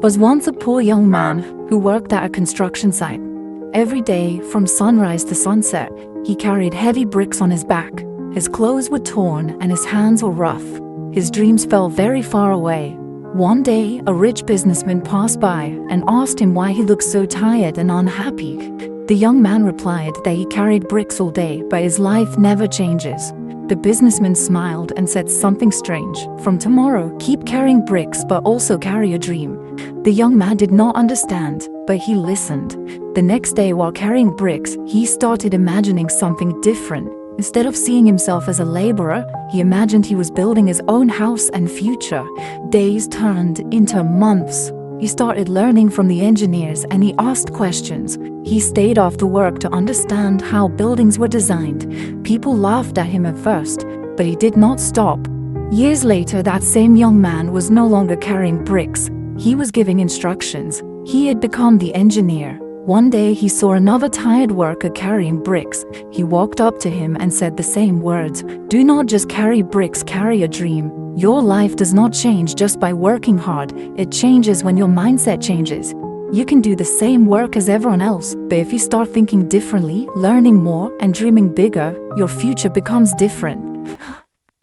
was once a poor young man who worked at a construction site. Every day, from sunrise to sunset, he carried heavy bricks on his back. His clothes were torn and his hands were rough. His dreams fell very far away. One day, a rich businessman passed by and asked him why he looked so tired and unhappy. The young man replied that he carried bricks all day, but his life never changes. The businessman smiled and said something strange. From tomorrow, keep carrying bricks, but also carry a dream. The young man did not understand, but he listened. The next day, while carrying bricks, he started imagining something different. Instead of seeing himself as a laborer, he imagined he was building his own house and future. Days turned into months. He started learning from the engineers and he asked questions. He stayed after work to understand how buildings were designed. People laughed at him at first, but he did not stop. Years later, that same young man was no longer carrying bricks. He was giving instructions. He had become the engineer. One day, he saw another tired worker carrying bricks. He walked up to him and said the same words. Do not just carry bricks, carry a dream. Your life does not change just by working hard. It changes when your mindset changes. You can do the same work as everyone else, but if you start thinking differently, learning more, and dreaming bigger, your future becomes different.